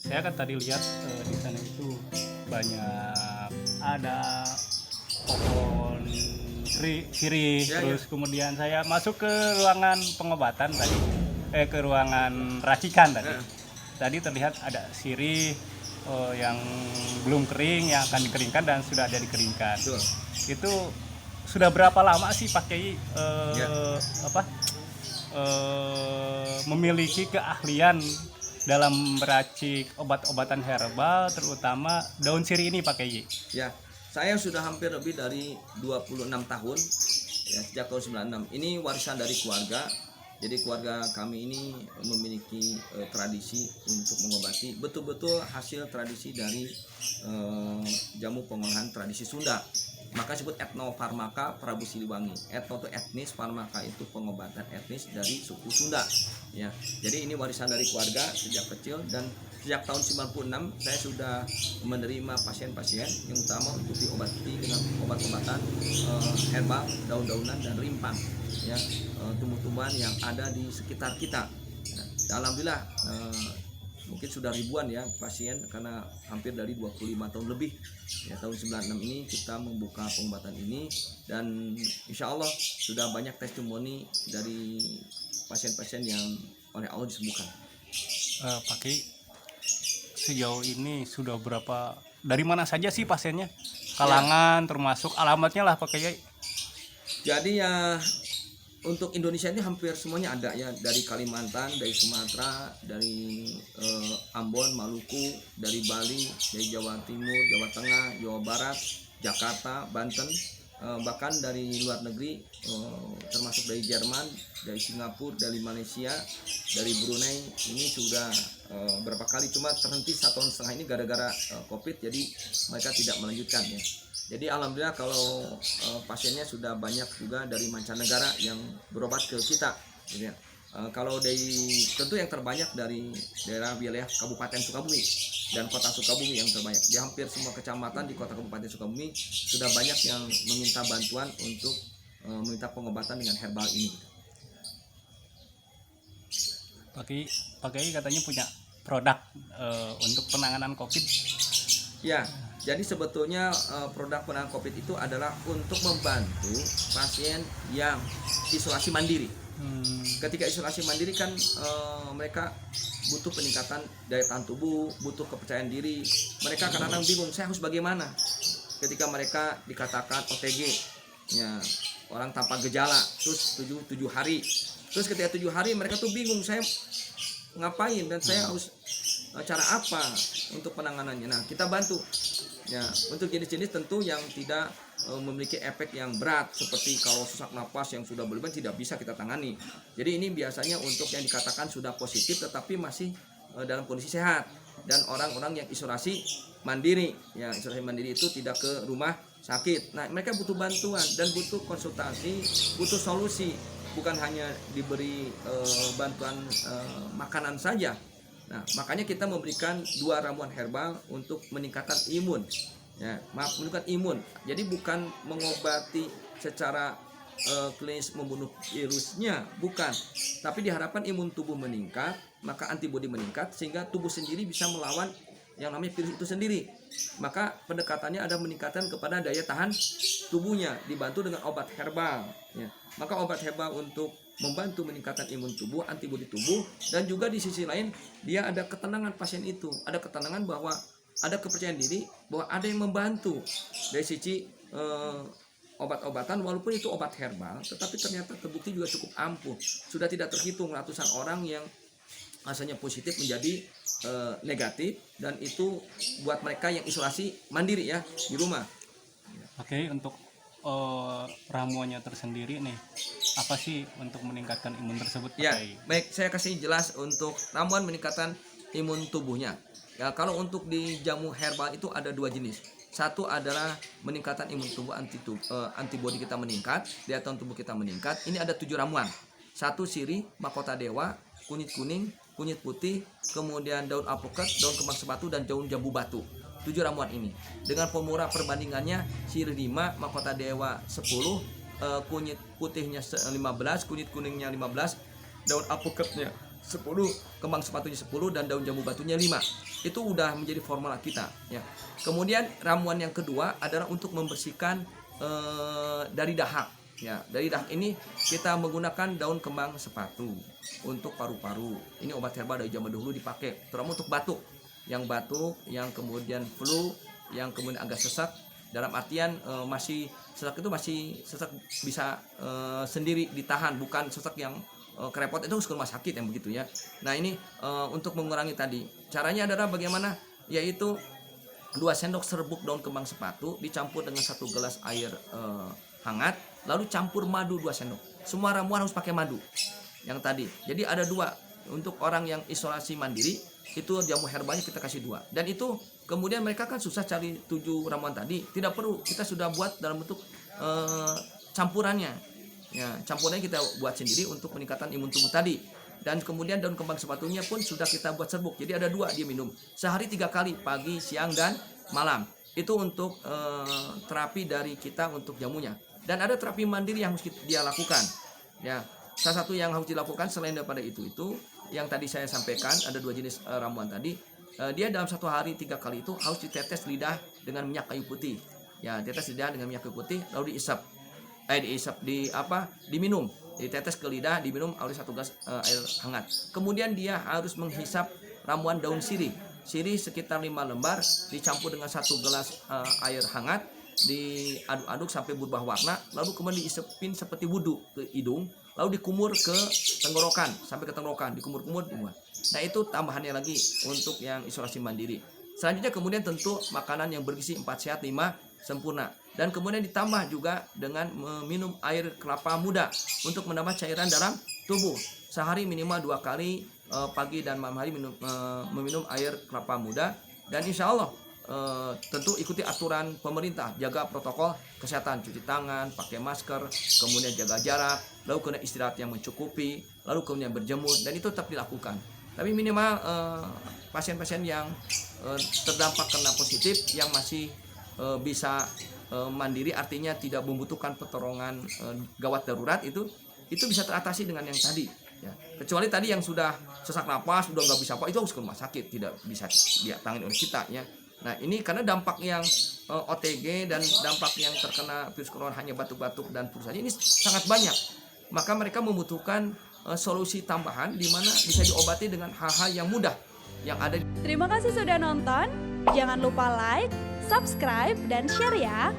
saya kan tadi lihat di sana itu banyak ada pohon sirih, Ya, terus kemudian saya masuk ke ruangan pengobatan tadi, ke ruangan racikan tadi. Ya. Tadi terlihat ada sirih yang belum kering, yang akan dikeringkan dan sudah ada dikeringkan. Betul. Itu sudah berapa lama sih Pak Kiai Ya. memiliki keahlian dalam meracik obat-obatan herbal, terutama daun sirih ini Pak Kiai? Ya, saya sudah hampir lebih dari 26 tahun ya, sejak tahun 96. Ini warisan dari keluarga. Jadi keluarga kami ini memiliki tradisi untuk mengobati, betul-betul hasil tradisi dari jamu pengolahan tradisi Sunda. Maka disebut etnofarmaka Prabu Siliwangi. Etno itu etnis, farmaka itu pengobatan etnis dari suku Sunda. Ya, jadi ini warisan dari keluarga sejak kecil, dan sejak tahun 96 saya sudah menerima pasien-pasien yang utama untuk diobati dengan obat-obatan herbal, daun-daunan dan rimpang, ya, tumbuh-tumbuhan yang ada di sekitar kita. Nah, alhamdulillah mungkin sudah ribuan ya pasien, karena hampir dari 25 tahun lebih ya, tahun 96 ini kita membuka pengobatan ini, dan insya Allah sudah banyak testimoni dari pasien-pasien yang oleh Allah disembuhkan. Pak Kiai, sejauh ini sudah berapa, dari mana saja sih pasiennya? Kalangan, termasuk alamatnya lah Pak Kiai. Jadi ya untuk Indonesia ini hampir semuanya ada ya, dari Kalimantan, dari Sumatera, dari Ambon, Maluku, dari Bali, dari Jawa Timur, Jawa Tengah, Jawa Barat, Jakarta, Banten, bahkan dari luar negeri, termasuk dari Jerman, dari Singapura, dari Malaysia, dari Brunei. Ini sudah berapa kali, cuma terhenti 1,5 tahun ini gara-gara COVID, jadi mereka tidak melanjutkan ya. Jadi alhamdulillah kalau pasiennya sudah banyak juga dari mancanegara yang berobat ke kita, gitu ya. Kalau dari tentu yang terbanyak dari daerah wilayah Kabupaten Sukabumi dan Kota Sukabumi yang terbanyak. Di hampir semua kecamatan di Kota Kabupaten Sukabumi sudah banyak yang meminta bantuan untuk meminta pengobatan dengan herbal ini. Pak Kiai katanya punya produk untuk penanganan COVID. Ya, jadi sebetulnya produk penanganan COVID itu adalah untuk membantu pasien yang isolasi mandiri. Ketika isolasi mandiri kan mereka butuh peningkatan daya tahan tubuh, butuh kepercayaan diri. Mereka kadang-kadang bingung, saya harus bagaimana? Ketika mereka dikatakan OTG, ya, orang tanpa gejala, terus 7 hari. Terus ketika 7 hari mereka tuh bingung, saya ngapain dan saya harus cara apa untuk penanganannya. Nah, kita bantu ya untuk jenis-jenis tentu yang tidak memiliki efek yang berat, seperti kalau sesak napas yang sudah berlebihan tidak bisa kita tangani. Jadi ini biasanya untuk yang dikatakan sudah positif tetapi masih dalam kondisi sehat, dan orang-orang yang isolasi mandiri. Ya, isolasi mandiri itu tidak ke rumah sakit. Nah, mereka butuh bantuan dan butuh konsultasi, butuh solusi, bukan hanya diberi bantuan makanan saja. Nah, makanya kita memberikan 2 ramuan herbal untuk meningkatkan imun. Ya, meningkatkan imun. Jadi bukan mengobati secara klinis membunuh virusnya, bukan. Tapi diharapkan imun tubuh meningkat, maka antibodi meningkat sehingga tubuh sendiri bisa melawan yang namanya virus itu sendiri. Maka pendekatannya ada meningkatkan kepada daya tahan tubuhnya dibantu dengan obat herbal. Ya. Maka obat herbal untuk membantu meningkatkan imun tubuh, antibodi tubuh, dan juga di sisi lain dia ada ketenangan pasien itu, ada ketenangan bahwa ada kepercayaan diri bahwa ada yang membantu dari sisi obat-obatan, walaupun itu obat herbal, tetapi ternyata terbukti juga cukup ampuh. Sudah tidak terhitung ratusan orang yang rasanya positif menjadi negatif, dan itu buat mereka yang isolasi mandiri ya di rumah. Oke, untuk ramuannya tersendiri nih, apa sih untuk meningkatkan imun tersebut Pak Ya, Kiai? baik, saya kasih jelas untuk ramuan meningkatkan imun tubuhnya. Ya, kalau untuk di jamu herbal itu ada 2 jenis. Satu adalah meningkatkan imun tubuh, antibodi kita meningkat, daya tahan tubuh kita meningkat. Ini ada 7 ramuan. 1 sirih, mahkota dewa, kunyit kuning, kunyit putih, kemudian daun alpukat, daun kembang sebatu, dan daun jambu batu. 7 ramuan ini. Dengan formula perbandingannya sirih 5, mahkota dewa 10, kunyit putihnya 15, kunyit kuningnya 15, daun alpukatnya 10, kembang sepatunya 10 dan daun jambu batunya 5. Itu udah menjadi formula kita ya. Kemudian ramuan yang kedua adalah untuk membersihkan dari dahak ya. Dari dahak ini kita menggunakan daun kembang sepatu untuk paru-paru. Ini obat herbal dari zaman dahulu dipakai terutama untuk batuk. Yang batuk, yang kemudian flu, yang kemudian agak sesak. Dalam artian masih sesak itu masih sesak bisa sendiri ditahan, bukan sesak yang kerepot itu harus ke rumah sakit yang begitu ya. Nah ini untuk mengurangi tadi caranya adalah bagaimana, yaitu 2 sendok serbuk daun kembang sepatu dicampur dengan 1 gelas air hangat, lalu campur madu 2 sendok. Semua ramuan harus pakai madu yang tadi. Jadi ada 2 untuk orang yang isolasi mandiri, itu jamu herbalnya kita kasih 2. Dan itu kemudian mereka kan susah cari 7 ramuan tadi, tidak perlu, kita sudah buat dalam bentuk campurannya. Ya, campurannya kita buat sendiri untuk peningkatan imun tubuh tadi. Dan kemudian daun kembang sepatunya pun sudah kita buat serbuk. Jadi ada 2 dia minum. Sehari 3 kali, pagi, siang, dan malam. Itu untuk terapi dari kita untuk jamunya. Dan ada terapi mandiri yang harus dia lakukan. Ya, salah satu yang harus dilakukan selain daripada itu yang tadi saya sampaikan, ada 2 jenis ramuan tadi. Dia dalam 1 hari 3 kali itu harus ditetes lidah dengan minyak kayu putih. Ya, tetes lidah dengan minyak kayu putih lalu diminum, ditetes ke lidah, diminum oleh 1 gelas air hangat. Kemudian dia harus menghisap ramuan daun sirih sekitar 5 lembar, dicampur dengan 1 gelas air hangat, diaduk-aduk sampai berubah warna, lalu kemudian diisepin seperti wudhu ke hidung, lalu dikumur ke tenggorokan sampai ke tenggorokan, dikumur-kumur dibuat. Nah itu tambahannya lagi untuk yang isolasi mandiri. Selanjutnya kemudian tentu makanan yang bergizi 4 sehat 5 sempurna. Dan kemudian ditambah juga dengan meminum air kelapa muda untuk menambah cairan dalam tubuh. Sehari minimal 2 kali, pagi dan malam hari meminum air kelapa muda. Dan insya Allah tentu ikuti aturan pemerintah, jaga protokol kesehatan, cuci tangan, pakai masker, kemudian jaga jarak, lalu kemudian istirahat yang mencukupi, lalu kemudian berjemur, dan itu tetap dilakukan. Tapi minimal pasien-pasien yang terdampak kena positif yang masih bisa mandiri, artinya tidak membutuhkan pertolongan gawat darurat, itu bisa teratasi dengan yang tadi ya. Kecuali tadi yang sudah sesak napas, sudah nggak bisa apa, itu harus ke rumah sakit, tidak bisa ditangani oleh kita ya. Nah ini karena dampak yang OTG dan dampak yang terkena virus corona hanya batuk-batuk dan flu saja ini sangat banyak, maka mereka membutuhkan solusi tambahan di mana bisa diobati dengan hal-hal yang mudah yang ada. Terima kasih sudah nonton. Jangan lupa like, subscribe, dan share ya.